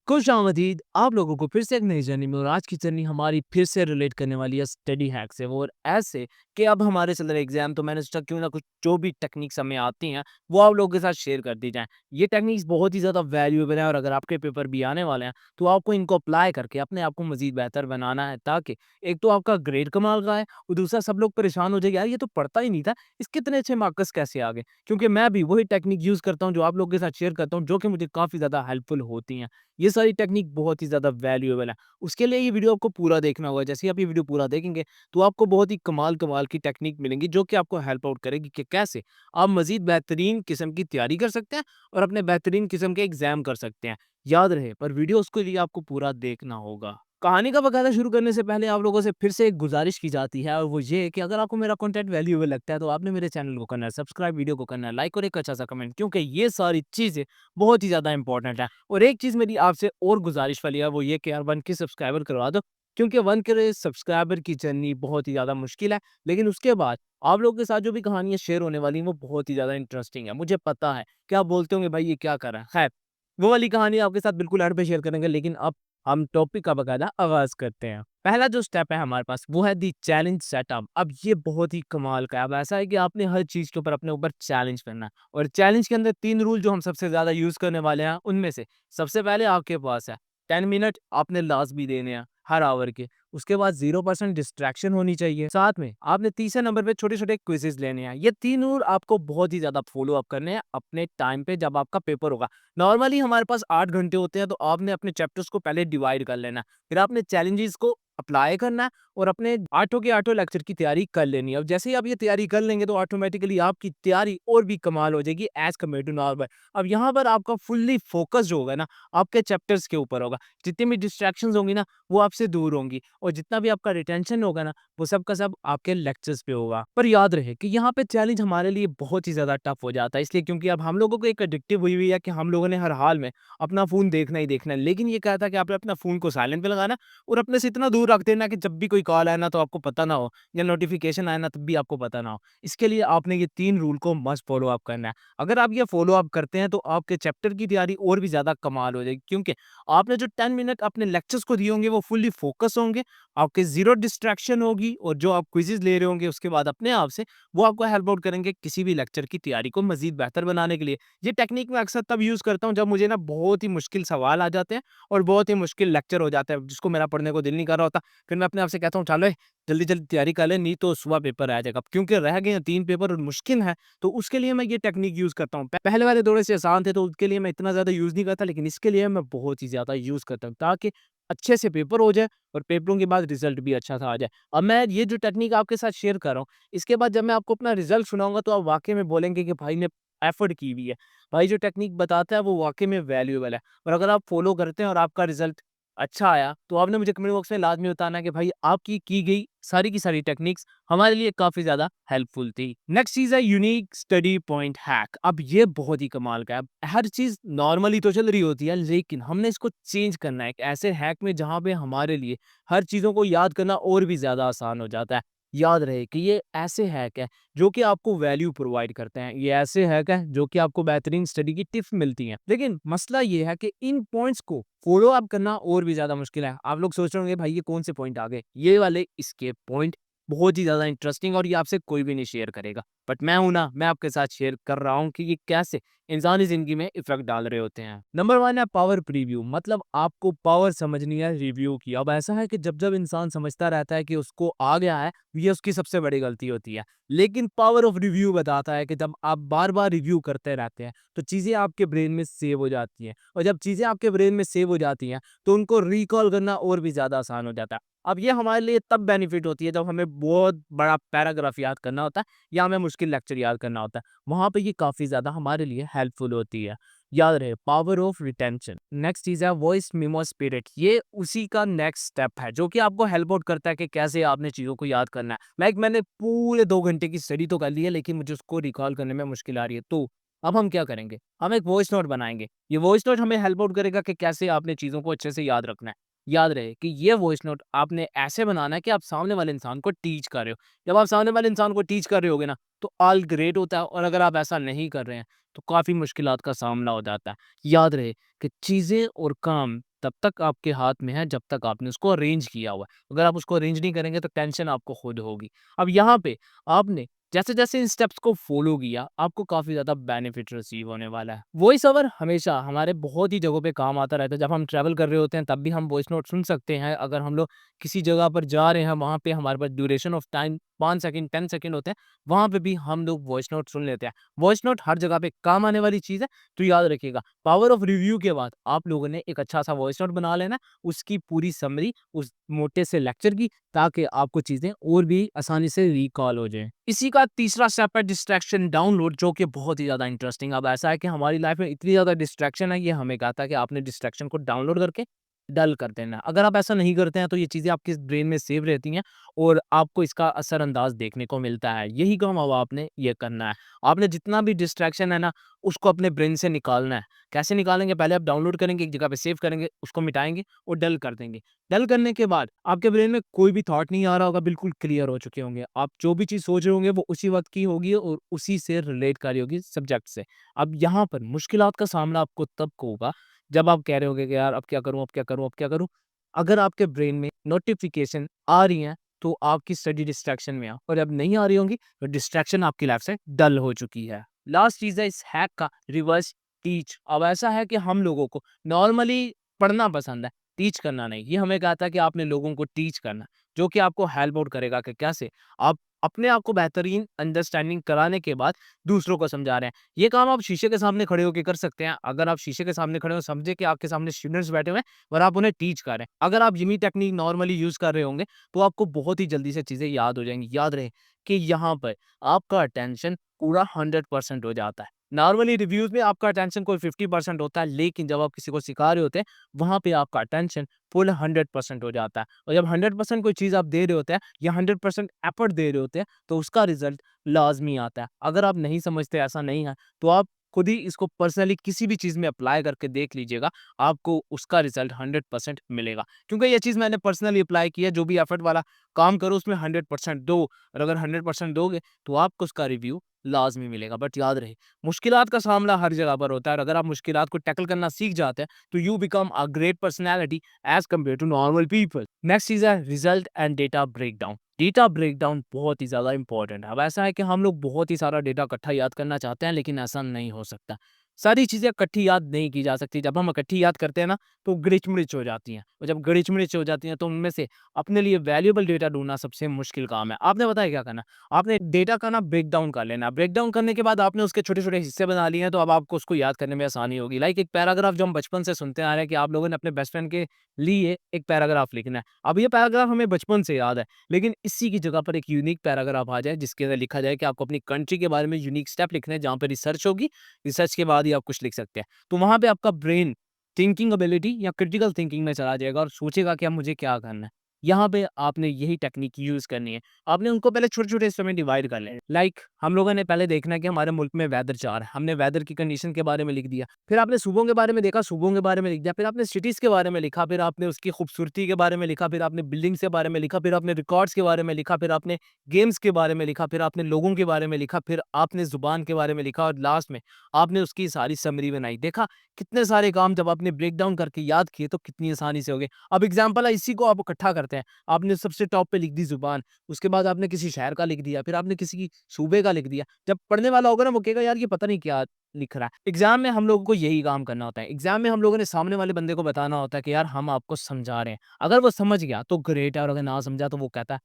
खुशामदीद आप लोगों को फिर से एक नई जर्नी में। और आज की जर्नी हमारी फिर से रिलेट करने वाली है स्टडी हैक से। वो और ऐसे कि अब हमारे चल रहे एग्जाम, तो मैंने सोचा क्यों ना कुछ जो भी टेक्निक्स हमें आती हैं वो आप लोगों के साथ शेयर कर दी जाएं। ये टेक्निक्स बहुत ही ज़्यादा वैल्यूएबल हैं और अगर आपके पेपर भी आने वाले हैं तो आपको इनको अप्लाई करके अपने आप को मज़ीद बेहतर बनाना है, ताकि एक तो आपका ग्रेड कमाल का है और दूसरा सब लोग परेशान हो जाएंगे, यार ये तो पढ़ता ही नहीं था, इसके इतने अच्छे मार्क्स कैसे आ गए। क्योंकि मैं भी वही टेक्निक यूज़ करता हूँ जो आप लोगों के साथ शेयर करता हूँ, जो कि मुझे काफ़ी ज़्यादा हेल्पफुल होती हैं। ये सारी टेक्निक बहुत ही ज़्यादा वैल्यूएबल है। उसके लिए ये वीडियो आपको पूरा देखना होगा। जैसे ही आप ये वीडियो पूरा देखेंगे, तो आपको बहुत ही कमाल-कमाल की टेक्निक मिलेंगी, जो कि आपको हेल्प आउट करेगी कि कैसे आप मज़ीद बेहतरीन किस्म की तैयारी कर सकते हैं और अपने बेहतरीन किस्म के एग्ज़ाम कर सकते हैं। याद रहे, पर वीडियो उसके लिए आपको पूरा देखना होगा। कहानी का बकायदा शुरू करने से पहले आप लोगों से फिर से एक गुज़ारिश की जाती है, और वो ये है कि अगर आपको मेरा कंटेंट वैल्यूएबल लगता है, तो आपने मेरे चैनल को करना है सब्सक्राइब, वीडियो को करना है लाइक और एक अच्छा-सा कमेंट, क्योंकि ये सारी चीज़ें बहुत ही ज़्यादा इंपॉर्टेंट है। और एक चीज़ मेरी आपसे और गुज़ारिश वाली है, वो ये कि यार 1 के सब्सक्राइबर करवा दो, क्योंकि 1 के सब्सक्राइबर की जर्नी बहुत ही ज़्यादा मुश्किल है। लेकिन उसके बाद आप लोगों के साथ जो भी कहानियाँ शेयर होने वाली हैं, वो बहुत ही ज़्यादा इंटरेस्टिंग है। मुझे पता है कि आप बोलते होंगे भाई ये क्या कर रहा है? खैर, वो वाली कहानी आपके साथ बिल्कुल एंड पे शेयर करेंगे, लेकिन अब हम टॉपिक का बकायदा आगाज़ करते हैं। पहला जो स्टेप है हमारे पास, वो है दी चैलेंज सेटअप। अब ये बहुत ही कमाल का है। अब ऐसा है कि आपने हर चीज़ के ऊपर अपने ऊपर चैलेंज करना है, और चैलेंज के अंदर 3 रूल जो हम सबसे ज़्यादा यूज़ करने वाले हैं, उनमें से सबसे पहले आपके पास है 10 मिनट आपने लाज़मी देने हैं हर आवर के। उसके बाद 0% डिस्ट्रैक्शन होनी चाहिए। साथ में आपने तीसरे नंबर पे छोटे-छोटे क्विज़ेज़ लेने हैं। ये 3 रूल आपको बहुत ही ज़्यादा फ़ॉलो अप करने हैं अपने टाइम पे जब आपका पेपर होगा। नॉर्मली हमारे पास 8 घंटे होते हैं, तो आपने अपने चैप्टर्स को पहले डिवाइड कर लेना है। फिर आपने चैलेंजेस को अप्लाई करना है और अपने आठों के आठों लेक्चर की तैयारी कर लेनी है। अब जैसे ही आप ये तैयारी कर लेंगे, तो ऑटोमेटिकली आपकी तैयारी और भी कमाल हो जाएगी एज़ कम्पेयर टू नॉर्मल। अब यहाँ पर आपका फुल्ली फ़ोकस जो होगा ना, आपके चैप्टर्स के ऊपर होगा। जितनी भी डिस्ट्रैक्शंस होंगी ना, वो आपसे दूर होंगी, और जितना भी आपका रिटेंशन होगा ना, वो सब का सब आपके लेक्चर्स पे होगा। पर याद रहे कि यहाँ पे चैलेंज हमारे लिए बहुत ही ज़्यादा टफ हो जाता है, इसलिए क्योंकि अब हम लोगों को एक एडिक्टिव हुई हुई है कि हम लोगों ने हर हाल में अपना फ़ोन देखना ही देखना है। लेकिन ये कहता है कि आपने अपना फ़ोन को साइलेंट पे लगाना है और अपने से इतना दूर रख देना कि जब भी कोई कॉल आए ना, तो आपको पता ना हो, या नोटिफ़िकेशन आए ना, तब भी आपको पता ना हो। इसके लिए आपने ये 3 रूल को मस्ट फ़ॉलो अप करना है। अगर आप ये फ़ॉलो अप करते हैं, तो आपके चैप्टर की तैयारी और भी ज़्यादा कमाल हो जाएगी, क्योंकि आपने जो 10 मिनट अपने लेक्चर्स को दिए होंगे, वो फुल्ली फ़ोकस होंगे, आपके ज़ीरो डिस्ट्रैक्शन होगी, और जो आप क्विज़ेज़ ले रहे होंगे उसके बाद अपने आप से, वो आपको हेल्प आउट करेंगे किसी भी लेक्चर की तैयारी को मज़ीद बेहतर बनाने के लिए। ये टेक्नीक मैं अक्सर तब यूज़ करता हूँ, जब मुझे ना बहुत ही मुश्किल सवाल आ जाते हैं और बहुत ही मुश्किल लेक्चर हो जाता है, जिसको मेरा पढ़ने को दिल नहीं कर रहा होता। फिर मैं अपने आप से कहता हूँ, चलो जल्दी-जल्दी तैयारी कर ले, नहीं तो सुबह पेपर आ जाएगा। क्योंकि रह गए हैं 3 पेपर और मुश्किल है, तो उसके लिए मैं ये टेक्नीक यूज़ करता हूँ। पहले वाले थोड़े से आसान थे, तो उसके लिए मैं इतना ज़्यादा यूज़ नहीं करता, लेकिन इसके लिए मैं बहुत ही ज़्यादा यूज़ करता हूँ, ताकि अच्छे से पेपर हो जाए और पेपरों के बाद रिज़ल्ट भी अच्छा सा आ जाए। अब मैं ये जो टेक्नीक आपके साथ शेयर कर रहा हूँ, इसके बाद जब मैं आपको अपना रिज़ल्ट सुनाऊँगा, तो आप वाक़ई में बोलेंगे कि भाई ने एफर्ट की हुई है। भाई जो टेक्नीक बताता है, वो वाक़ई में वैल्यूएबल है, और अगर आप फ़ॉलो करते हैं और आपका रिज़ल्ट अच्छा आया, तो आपने मुझे कमेंट बॉक्स में लाज़मी बताना है कि भाई आपकी की गई सारी की सारी टेक्निक्स हमारे लिए काफ़ी ज़्यादा हेल्पफुल थी। नेक्स्ट चीज़ है यूनिक स्टडी पॉइंट हैक। अब ये बहुत ही कमाल का है। अब हर चीज़ नॉर्मली तो चल रही होती है, लेकिन हमने इसको चेंज करना है एक ऐसे हैक में, जहाँ पे हमारे लिए हर चीज़ों को याद करना और भी ज़्यादा आसान हो जाता है। याद रहे कि ये ऐसे हैक है जो कि आपको वैल्यू प्रोवाइड करते हैं। ये ऐसे हैक है जो कि आपको बेहतरीन स्टडी की टिप्स मिलती हैं। लेकिन मसला ये है कि इन पॉइंट्स को फॉलो अप करना और भी ज़्यादा मुश्किल है। आप लोग सोच रहे होंगे भाई ये कौन से पॉइंट आ गए? ये वाले एस्केप पॉइंट बहुत ही ज़्यादा इंटरेस्टिंग, और ये आपसे कोई भी नहीं शेयर करेगा। बट मैं हूँ ना, मैं आपके साथ शेयर कर रहा हूँ कि ये कैसे इंसानी ज़िंदगी में इफ़ेक्ट डाल रहे होते हैं। नंबर 1 है पावर प्रीव्यू, मतलब आपको पावर समझनी है रिव्यू की। अब ऐसा है कि जब-जब इंसान समझता रहता है कि उसको आ गया है, ये उसकी सबसे बड़ी गलती होती है। लेकिन पावर ऑफ रिव्यू बताता है कि जब आप बार-बार रिव्यू करते रहते हैं, तो चीज़ें आपके ब्रेन में सेव हो जाती हैं, और जब चीज़ें आपके ब्रेन में सेव हो जाती हैं, तो उनको रिकॉल करना और भी ज़्यादा आसान हो जाता है। अब ये हमारे लिए तब बेनिफिट होती है, जब हमें बहुत बड़ा पैराग्राफ याद करना होता है, या हमें मुश्किल लेक्चर याद करना होता है। वहाँ पे ये काफ़ी ज़्यादा हमारे लिए हेल्पफुल होती है। याद रहे पावर ऑफ रिटेंशन। नेक्स्ट चीज़ है वॉइस मेमो स्पिरिट। ये उसी का नेक्स्ट स्टेप है, जो कि आपको हेल्प आउट करता है कि कैसे आपने चीज़ों को याद करना है। मैंने पूरे 2 घंटे की स्टडी तो कर ली है, लेकिन मुझे उसको रिकॉल करने में मुश्किल आ रही है। तो अब हम क्या करेंगे? हम एक वॉइस नोट बनाएँगे। ये वॉइस नोट हमें हेल्प आउट करेगा कि कैसे आपने चीज़ों को अच्छे से याद रखना है। याद रहे कि ये वॉइस नोट आपने ऐसे बनाना है कि आप सामने वाले इंसान को टीच कर रहे हो। जब आप सामने वाले इंसान को टीच कर रहे होगे ना, तो ऑल ग्रेट होता है, और अगर आप ऐसा नहीं कर रहे हैं, तो काफ़ी मुश्किलात का सामना हो जाता है। याद रहे कि चीज़ें और काम तब तक आपके हाथ में है जब तक आपने उसको अरेंज किया हुआ है। अगर आप उसको अरेंज नहीं करेंगे तो टेंशन आपको खुद होगी। अब यहाँ पे आपने जैसे-जैसे इन स्टेप्स को फ़ॉलो किया, आपको काफ़ी ज़्यादा बेनिफिट रिसीव होने वाला है। वॉइस ओवर हमेशा हमारे बहुत ही जगहों पे काम आता रहता है। जब हम ट्रैवल कर रहे होते हैं, तब भी हम वॉइस नोट सुन सकते हैं। अगर हम लोग किसी जगह पर जा रहे हैं, वहाँ पे हमारे पास duration of time 5 second, 10 second होते हैं, वहाँ पे भी हम लोग वॉइस नोट सुन लेते हैं। वॉइस नोट हर जगह पे काम आने वाली चीज़ है, तो याद रखिएगा, पावर ऑफ रिव्यू के बाद आप लोगों ने एक अच्छा-सा वॉइस नोट बना लेना, उसकी पूरी समरी उस मोटे से लेक्चर की, ताकि आपको चीज़ें और भी आसानी से रिकॉल हो जाएँ। इसी का तीसरा स्टेप है डिस्ट्रैक्शन डाउनलोड, जो कि बहुत ही ज़्यादा इंटरेस्टिंग। अब ऐसा है कि हमारी लाइफ में इतनी ज़्यादा डिस्ट्रैक्शन है, ये हमें कहता है कि आपने डिस्ट्रैक्शन को डाउनलोड करके डल कर देना है। अगर आप ऐसा नहीं करते हैं, तो ये चीज़ें आपके ब्रेन में सेव रहती हैं और आपको इसका असर-अंदाज देखने को मिलता है। यही काम अब आपने ये करना है। आपने जितना भी डिस्ट्रैक्शन है ना, उसको अपने ब्रेन से निकालना है। कैसे निकालेंगे? पहले आप डाउनलोड करेंगे, एक जगह पे सेव करेंगे, उसको मिटाएँगे और डल कर देंगे। डल करने के बाद आपके ब्रेन में कोई भी थॉट नहीं आ रहा होगा, बिल्कुल क्लियर हो चुके होंगे। आप जो भी चीज़ सोच रहे होंगे, वो उसी वक़्त की होगी और उसी से रिलेट कर रही होगी सब्जेक्ट से। अब यहाँ पर मुश्किलात का सामना आपको तब होगा, जब आप कह रहे होंगे कि यार अब क्या करूँ, अब क्या करूँ, अब क्या करूँ? अगर आपके ब्रेन में नोटिफ़िकेशन आ रही हैं, तो आपकी स्टडी डिस्ट्रैक्शन में है, और जब नहीं आ रही होंगी, तो डिस्ट्रैक्शन आपकी लाइफ से डल हो चुकी है। लास्ट चीज़ है इस हैक का, रिवर्स टीच। अब ऐसा है कि हम लोगों को नॉर्मली पढ़ना पसंद है, टीच करना नहीं। ये हमें कहता है कि आपने लोगों को टीच करना है, जो कि आपको हेल्प आउट करेगा कि कैसे आप अपने आप को बेहतरीन अंडरस्टैंडिंग कराने के बाद दूसरों को समझा रहे हैं। ये काम आप शीशे के सामने खड़े होके कर सकते हैं। अगर आप शीशे के सामने खड़े हो, समझे कि आपके सामने स्टूडेंट्स बैठे हुए हैं और आप उन्हें टीच कर रहे हैं। अगर आप यही टेक्नीक नॉर्मली यूज़ कर रहे होंगे, तो आपको बहुत ही जल्दी से चीज़ें याद हो जाएँगी। याद रहे कि यहाँ पर आपका अटेंशन पूरा 100% हो जाता है। नॉर्मली रिव्यूज़ में आपका अटेंशन कोई 50% होता है, लेकिन जब आप किसी को सिखा रहे होते हैं, वहाँ पे आपका अटेंशन फुल 100% हो जाता है। और जब 100% कोई चीज़ आप दे रहे होते हैं या 100% एफर्ट दे रहे होते हैं, तो उसका रिज़ल्ट लाज़मी आता है। अगर आप नहीं समझते, ऐसा नहीं है, तो आप खुद ही इसको पर्सनली किसी भी चीज़ में अप्लाई करके देख लीजिएगा, आपको उसका रिज़ल्ट 100% मिलेगा। क्योंकि ये चीज़ मैंने पर्सनली अप्लाई की है, जो भी एफर्ट वाला काम करो उसमें 100% दो, और अगर 100% दोगे, तो आपको उसका रिव्यू लाज़मी मिलेगा। बट याद रहे, मुश्किलात का सामना हर जगह पर होता है, और अगर आप मुश्किलात को टैकल करना सीख जाते हैं, तो you become a great personality as compare to normal people. Next चीज़ है result and data breakdown. Data breakdown बहुत ही ज़्यादा इम्पोर्टेंट है। अब ऐसा है कि हम लोग बहुत ही सारा डेटा इकट्ठा याद करना चाहते हैं, लेकिन ऐसा नहीं हो सकता। सारी चीज़ें इकट्ठी याद नहीं की जा सकती। जब हम इकट्ठी याद करते हैं ना, तो गिड़िच-मिड़िच हो जाती हैं, और जब गिड़िच-मिड़िच हो जाती हैं, तो उनमें से अपने लिए वैल्यूएबल डेटा ढूँढना सबसे मुश्किल काम है। आपने पता है क्या करना है? आपने डेटा का ना ब्रेकडाउन कर लेना है। ब्रेकडाउन करने के बाद आपने उसके छोटे-छोटे हिस्से बना लिए हैं, तो अब आपको उसको याद करने में आसानी होगी। लाइक एक पैराग्राफ जो हम बचपन से सुनते आ रहे हैं कि आप लोगों ने अपने बेस्ट फ्रेंड के लिए एक पैराग्राफ लिखना है। अब ये पैराग्राफ हमें बचपन से याद है, लेकिन इसी की जगह पर एक यूनिक पैराग्राफ आ जाए, जिसके अंदर लिखा जाए कि आपको अपनी कंट्री के बारे में यूनिक स्टेप लिखने हैं, जहाँ पे रिसर्च होगी, रिसर्च के बाद ही आप कुछ लिख सकते हैं। तो वहाँ पे आपका ब्रेन थिंकिंग एबिलिटी या क्रिटिकल थिंकिंग में चला जाएगा और सोचेगा कि अब मुझे क्या करना है। यहाँ पे आपने यही टेक्निक यूज़ करनी है। आपने उनको पहले छोटे-छोटे हिस्सों में डिवाइड कर लें। लाइक हम लोगों ने पहले देखना है कि हमारे मुल्क में वेदर 4 है। हमने वेदर की कंडीशन के बारे में लिख दिया। फिर आपने सूबों के बारे में देखा, सूबों के बारे में लिख दिया। फिर आपने सिटीज़ के बारे में लिखा, फिर आपने उसकी खूबसूरती के बारे में लिखा, फिर आपने बिल्डिंग्स के बारे में लिखा, फिर आपने रिकॉर्ड्स के बारे में लिखा, फिर आपने गेम्स के बारे में लिखा, फिर आपने लोगों के बारे में लिखा, फिर आपने ज़ुबान के बारे में लिखा, और लास्ट में आपने उसकी सारी समरी बनाई। देखा कितने सारे काम जब आपने ब्रेक डाउन करके याद किए, तो कितनी आसानी से हो गए। अब एग्ज़ाम्पल है, इसी को आप इकट्ठा करते हैं। आपने सबसे टॉप पे लिख दी ज़ुबान, उसके बाद आपने किसी शहर का लिख दिया, फिर आपने किसी की सूबे का लिख दिया। जब पढ़ने वाला होगा ना, वो कहेगा यार ये पता नहीं क्या लिख रहा है। एग्ज़ाम में हम लोगों को यही काम करना होता है। एग्ज़ाम में हम लोगों ने सामने वाले बंदे को बताना होता है कि यार हम आपको समझा रहे हैं। अगर वो समझ गया तो ग्रेट है, और अगर ना समझा तो वो कहता है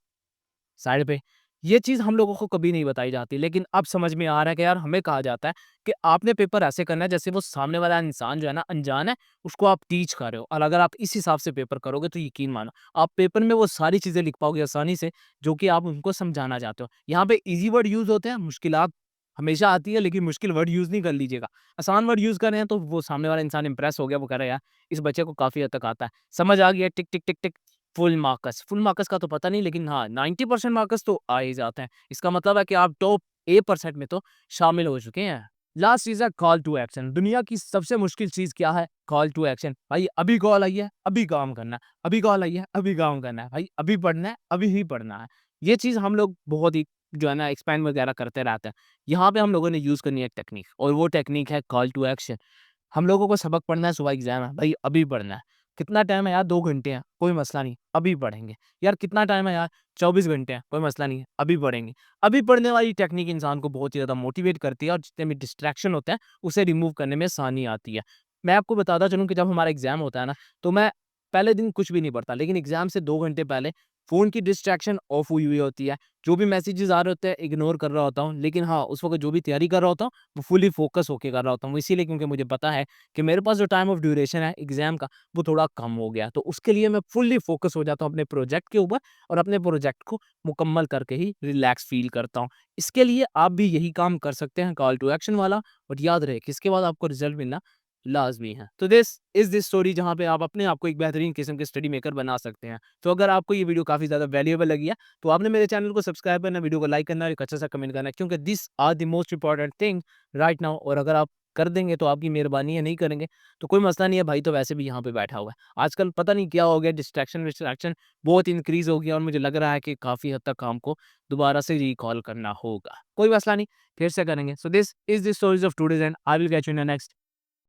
साइड पे। ये चीज़ हम लोगों को कभी नहीं बताई जाती, लेकिन अब समझ में आ रहा है कि यार हमें कहा जाता है कि आपने पेपर ऐसे करना है जैसे वो सामने वाला इंसान जो है ना अनजान है, उसको आप टीच कर रहे हो, और अगर आप इस हिसाब से पेपर करोगे तो यकीन मानो आप पेपर में वो सारी चीज़ें लिख पाओगे आसानी से, जो कि आप उनको समझाना चाहते हो। यहाँ पे ईज़ी वर्ड यूज़ होते हैं, मुश्किलात हमेशा आती है, लेकिन मुश्किल वर्ड यूज़ नहीं कर लीजिएगा। आसान वर्ड यूज़ कर रहे हैं तो वो सामने वाला इंसान इम्प्रेस हो गया, वो कह रहा है यार इस बच्चे को काफ़ी हद तक आता है। समझ आ गया, टिक, टिक, टिक, टिक। फुल मार्कस का तो पता नहीं, लेकिन हाँ 90% मार्कस तो आ ही जाते हैं। इसका मतलब है कि आप टॉप A% में तो शामिल हो चुके हैं। लास्ट चीज़ है कॉल टू एक्शन। दुनिया की सबसे मुश्किल चीज़ क्या है? Call to action. भाई अभी कॉल आई है, अभी काम करना है। अभी कॉल आई है, अभी काम करना है। भाई अभी पढ़ना है, अभी ही पढ़ना है। ये चीज़ हम लोग बहुत ही जो है ना एक्सपेंड वगैरह करते रहते हैं। यहाँ पे हम लोगों ने यूज़ करनी है एक टेक्नीक, और वो टेक्नीक है कॉल टू एक्शन। हम लोगों को सबक पढ़ना है, सुबह एग्ज़ाम है, भाई अभी पढ़ना है। कितना टाइम है यार 2 घंटे हैं, कोई मसला नहीं, अभी पढ़ेंगे। यार कितना टाइम है यार 24 घंटे हैं, कोई मसला नहीं है, अभी पढ़ेंगे। अभी पढ़ने वाली टेक्निक इंसान को बहुत ही ज़्यादा मोटिवेट करती है और जितने भी डिस्ट्रैक्शन होते हैं, उसे रिमूव करने में आसानी आती है। मैं आपको बताता चलूँ कि जब हमारा एग्ज़ाम होता है ना, तो मैं पहले दिन कुछ भी नहीं पढ़ता, लेकिन एग्ज़ाम से 2 घंटे पहले फ़ोन की डिस्ट्रैक्शन ऑफ हुई हुई होती है। जो भी मैसेजेस आ रहे होते हैं, इग्नोर कर रहा होता हूँ। लेकिन हाँ, उस वक़्त जो भी तैयारी कर रहा होता हूँ, वो फुली फ़ोकस होके कर रहा होता हूँ। इसीलिए क्योंकि मुझे पता है कि मेरे पास जो टाइम ऑफ ड्यूरेशन है एग्ज़ाम का, वो थोड़ा कम हो गया है। तो उसके लिए मैं फुल्ली फ़ोकस हो जाता हूँ अपने प्रोजेक्ट के ऊपर और अपने प्रोजेक्ट को मुकम्मल करके ही रिलैक्स फ़ील करता हूँ। इसके लिए आप भी यही काम कर सकते हैं, कॉल टू एक्शन वाला। बट याद रहे कि इसके बाद आपको रिज़ल्ट मिलना लाज़मी है। तो दिस इज़ द स्टोरी जहाँ पे आप अपने आप को एक बेहतरीन किस्म के स्टडी मेकर बना सकते हैं। तो अगर आपको ये वीडियो काफ़ी ज़्यादा वैल्यूएबल लगी है, तो आपने मेरे चैनल को सब्सक्राइब करना, वीडियो को लाइक करना और एक अच्छा-सा कमेंट करना, क्योंकि this are the most important thing right now. और अगर आप कर देंगे तो आपकी मेहरबानी है, नहीं करेंगे तो कोई मसला नहीं है, भाई तो वैसे भी यहाँ पे बैठा हुआ है। आजकल पता नहीं क्या हो गया, डिस्ट्रैक्शन बहुत इंक्रीज़ हो गया और मुझे लग रहा है कि काफ़ी हद तक काम को दोबारा से रिकॉल करना होगा। कोई मसला नहीं, फिर से करेंगे। So this is the stories of today's and I will catch you in the next